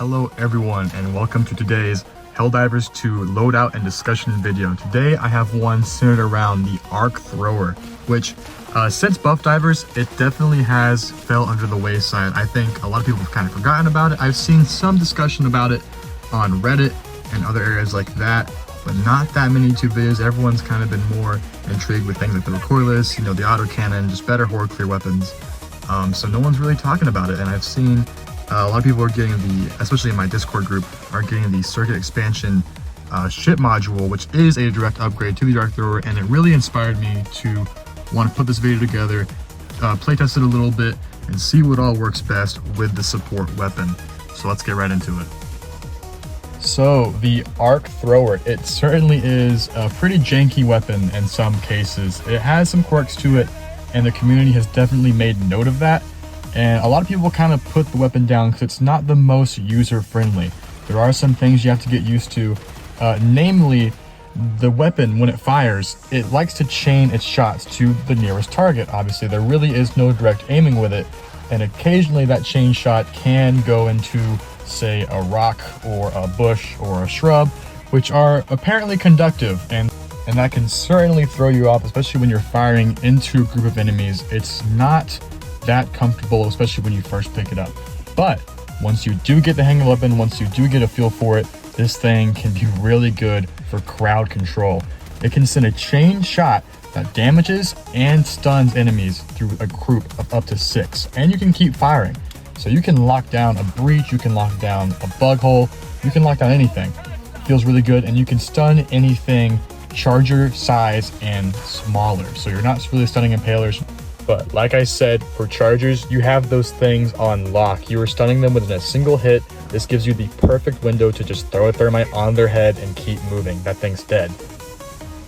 Hello everyone and welcome to today's Helldivers 2 loadout and discussion video. Today I have one centered around the arc thrower, which since buff divers, it definitely has fell under the wayside. I think a lot of people have kind of forgotten about it. I've seen some discussion about it on Reddit and other areas like that, but not that many YouTube videos. Everyone's kind of been more intrigued with things like the recoilless, the autocannon, just better horde clear weapons. So no one's really talking about it, and I've seen a lot of people are getting especially in my Discord group, are getting the circuit expansion ship module, which is a direct upgrade to the arc thrower, and it really inspired me to want to put this video together, playtest it a little bit, and see what all works best with the support weapon. So let's get right into it. So the arc thrower, it certainly is a pretty janky weapon in some cases. It has some quirks to it, and the community has definitely made note of that. And a lot of people kind of put the weapon down because it's not the most user-friendly. There are some things you have to get used to, namely the weapon, when it fires, it likes to chain its shots to the nearest target. Obviously, there really is no direct aiming with it, and occasionally that chain shot can go into, say, a rock or a bush or a shrub, which are apparently conductive, and that can certainly throw you off, especially when you're firing into a group of enemies. It's not that comfortable, especially when you first pick it up. But once you do get the hang of the weapon, once you do get a feel for it, this thing can be really good for crowd control. It can send a chain shot that damages and stuns enemies through a group of up to 6, and you can keep firing. So you can lock down a breach, you can lock down a bug hole, you can lock down anything. It feels really good, and you can stun anything charger size and smaller. So you're not really stunning impalers. But like I said, for chargers, you have those things on lock. You are stunning them within a single hit. This gives you the perfect window to just throw a thermite on their head and keep moving. That thing's dead.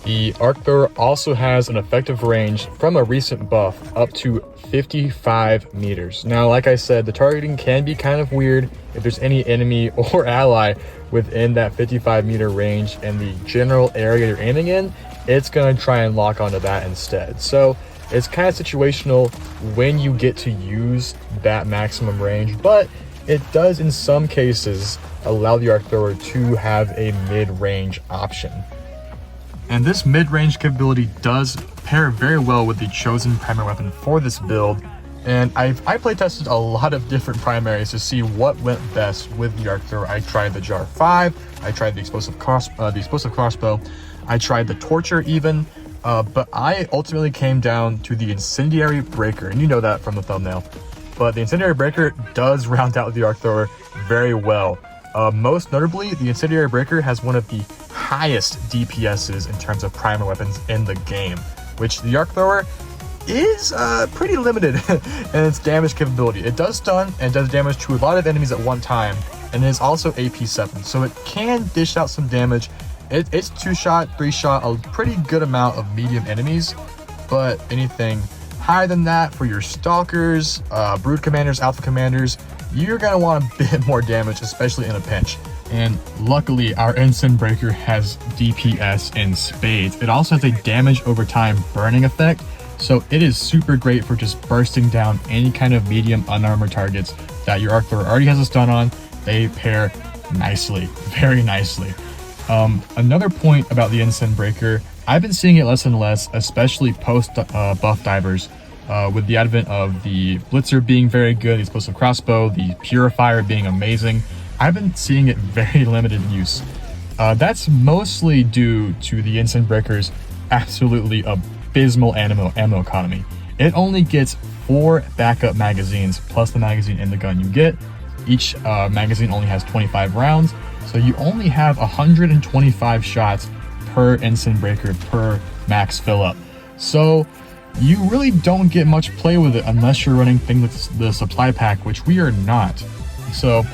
The arc thrower also has an effective range from a recent buff up to 55 meters. Now, like I said, the targeting can be kind of weird if there's any enemy or ally within that 55 meter range and the general area you're aiming in, it's gonna try and lock onto that instead. So it's kind of situational when you get to use that maximum range, but it does in some cases allow the arc thrower to have a mid-range option. And this mid-range capability does pair very well with the chosen primary weapon for this build. And I playtested a lot of different primaries to see what went best with the arc thrower. I tried the Jar 5, I tried the explosive crossbow, I tried the torture even. But I ultimately came down to the Incendiary breaker, and you know that from the thumbnail. But the Incendiary breaker does round out the arc thrower very well. Most notably, the Incendiary breaker has one of the highest DPSs in terms of primary weapons in the game, which the arc thrower is pretty limited in its damage capability. It does stun and does damage to a lot of enemies at one time, and it is also AP7, so it can dish out some damage. It's 2-shot, 3-shot, a pretty good amount of medium enemies, but anything higher than that for your stalkers, brood commanders, alpha commanders, you're gonna want a bit more damage, especially in a pinch. And luckily, our Ensign Breaker has DPS in spades. It also has a damage over time burning effect, so it is super great for just bursting down any kind of medium unarmored targets that your arc thrower already has a stun on. They pair nicely, very nicely. Another point about the Ensign Breaker, I've been seeing it less and less, especially post buff divers, with the advent of the Blitzer being very good, the explosive crossbow, the Purifier being amazing. I've been seeing it very limited use. That's mostly due to the Ensign Breaker's absolutely abysmal ammo economy. It only gets 4 backup magazines plus the magazine in the gun you get. Each magazine only has 25 rounds. So you only have 125 shots per Ensign Breaker per max fill up. So you really don't get much play with it unless you're running things like the supply pack, which we are not. So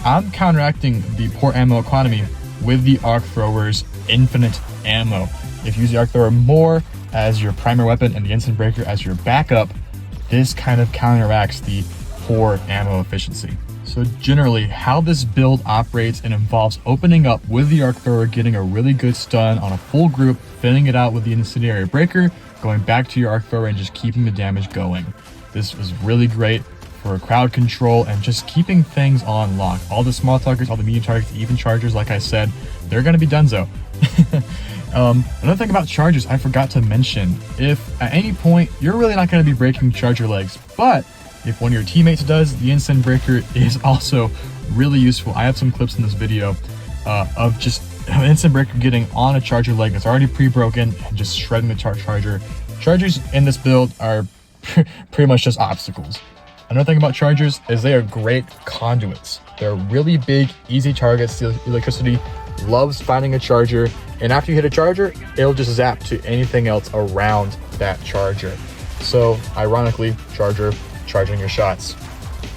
I'm counteracting the poor ammo economy with the arc thrower's infinite ammo. If you use the arc thrower more as your primary weapon and the Ensign Breaker as your backup, this kind of counteracts the poor ammo efficiency. So generally, how this build operates and involves opening up with the arc thrower, getting a really good stun on a full group, filling it out with the Incendiary breaker, going back to your arc thrower and just keeping the damage going. This was really great for crowd control, and just keeping things on lock. All the small targets, all the medium targets, even chargers, like I said, they're going to be donezo. Another thing about chargers I forgot to mention, if at any point you're really not going to be breaking charger legs, but if one of your teammates does, the Incendiary breaker is also really useful. I have some clips in this video of just an Incendiary breaker getting on a charger leg that's already pre-broken and just shredding the charger. Chargers in this build are pretty much just obstacles. Another thing about chargers is they are great conduits. They're really big, easy targets. The electricity loves finding a charger, and after you hit a charger, it'll just zap to anything else around that charger. So ironically, charger charging your shots.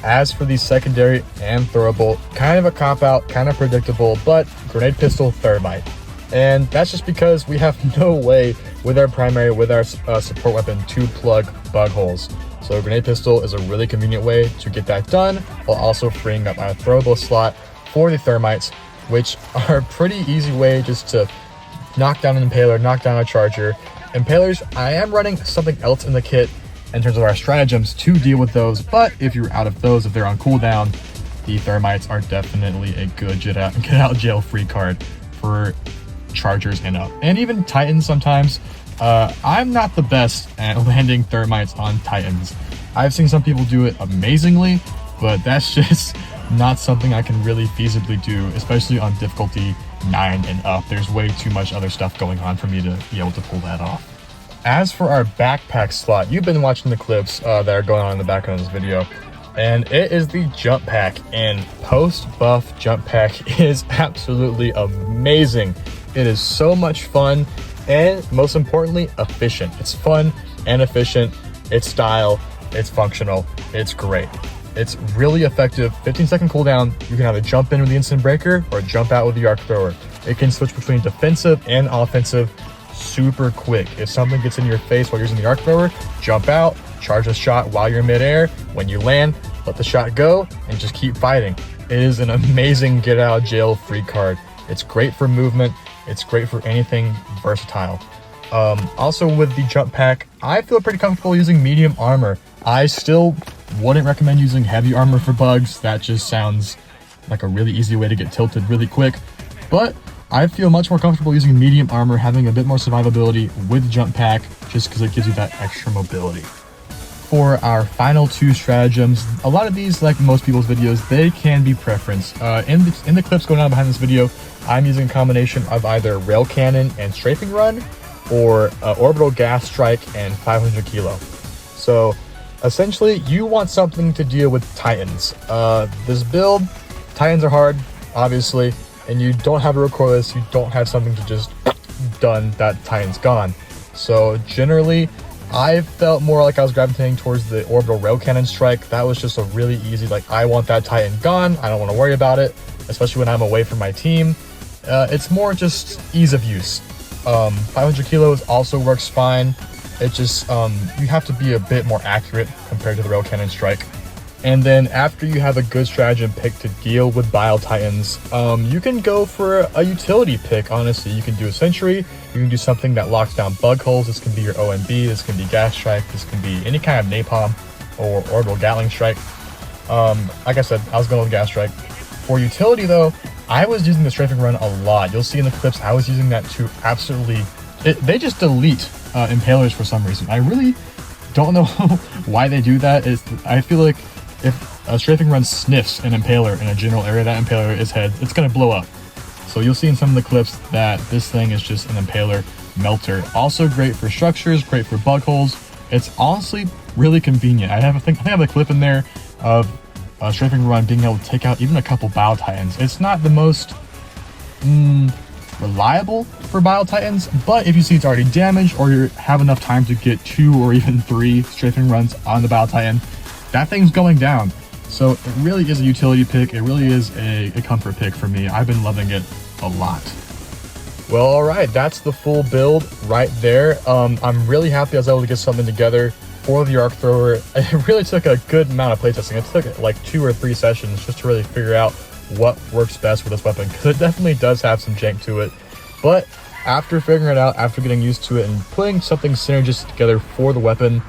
As for the secondary and throwable, kind of a cop-out, kind of predictable, but grenade pistol, thermite. And that's just because we have no way with our primary, with our support weapon, to plug bug holes. So grenade pistol is a really convenient way to get that done, while also freeing up our throwable slot for the thermites, which are a pretty easy way just to knock down an impaler, knock down a charger. Impalers, I am running something else in the kit in terms of our stratagems to deal with those, but if you're out of those, if they're on cooldown, the thermites are definitely a good get out jail free card for chargers and up. And even titans sometimes. I'm not the best at landing thermites on titans. I've seen some people do it amazingly, but that's just not something I can really feasibly do, especially on difficulty 9 and up. There's way too much other stuff going on for me to be able to pull that off. As for our backpack slot, you've been watching the clips that are going on in the background of this video, and it is the jump pack, and post-buff jump pack is absolutely amazing. It is so much fun, and most importantly, efficient. It's fun and efficient, it's style, it's functional, it's great. It's really effective. 15-second cooldown, you can either jump in with the instant breaker or jump out with the arc thrower. It can switch between defensive and offensive super quick. If something gets in your face while you're using the arc thrower, jump out, charge a shot while you're midair. When you land, let the shot go and just keep fighting. It is an amazing get out of jail free card. It's great for movement. It's great for anything versatile. Also with the jump pack, I feel pretty comfortable using medium armor. I still wouldn't recommend using heavy armor for bugs. That just sounds like a really easy way to get tilted really quick. But I feel much more comfortable using medium armor, having a bit more survivability with jump pack, just because it gives you that extra mobility. For our final two stratagems, a lot of these, like most people's videos, they can be preference. In the clips going on behind this video, I'm using a combination of either rail cannon and strafing run, or orbital gas strike and 500 kilo. So essentially, you want something to deal with titans. This build, titans are hard, obviously, and you don't have a recoilless, you don't have something to just done, that titan's gone. So generally, I felt more like I was gravitating towards the orbital rail cannon strike. That was just a really easy, like, I want that titan gone, I don't want to worry about it, especially when I'm away from my team. It's more just ease of use. 500 kilos also works fine. It just, you have to be a bit more accurate compared to the rail cannon strike. And then after you have a good stratagem pick to deal with Bile Titans, you can go for a utility pick, honestly. You can do a Sentry, you can do something that locks down bug holes. This can be your OMB, this can be Gas Strike, this can be any kind of Napalm or Orbital Gatling Strike. Like I said, I was going with Gas Strike. For utility though, I was using the Strafing Run a lot. You'll see in the clips, I was using that to absolutely... They just delete Impalers for some reason. I really don't know why they do that. I feel like if a Strafing Run sniffs an Impaler in a general area, that Impaler is head, it's going to blow up. So you'll see in some of the clips that this thing is just an Impaler melter. Also great for structures, great for bug holes. It's honestly really convenient. I think I have a clip in there of a Strafing Run being able to take out even a couple Bile Titans. It's not the most reliable for Bile Titans, but if you see it's already damaged or you have enough time to get 2 or even 3 Strafing Runs on the Bile Titan, that thing's going down. So it really is a utility pick. It really is a comfort pick for me. I've been loving it a lot. Well, all right, that's the full build right there. I'm really happy I was able to get something together for the arc thrower. It really took a good amount of playtesting. It took like 2 or 3 sessions just to really figure out what works best with this weapon, because it definitely does have some jank to it. But after figuring it out, after getting used to it and putting something synergistic together for the weapon,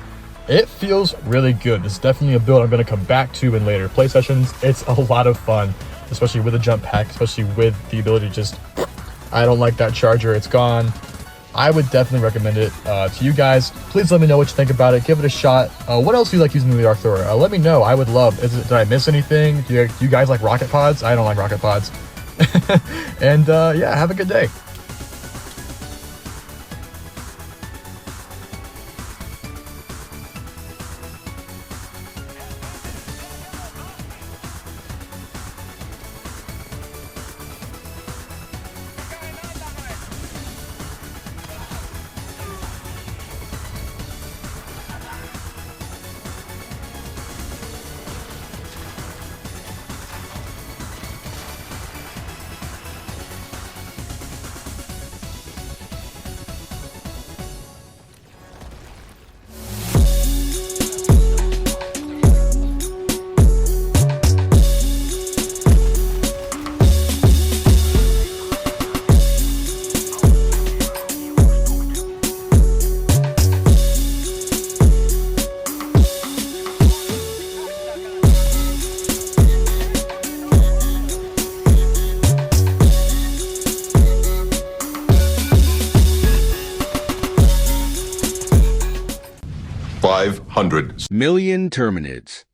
it feels really good. This is definitely a build I'm going to come back to in later play sessions. It's a lot of fun, especially with the jump pack, especially with the ability to just, I don't like that charger, it's gone. I would definitely recommend it to you guys. Please let me know what you think about it. Give it a shot. What else do you like using the arc thrower? Let me know. I would love. Did I miss anything? Do you guys like rocket pods? I don't like rocket pods. And yeah, have a good day. $500 million Terminids.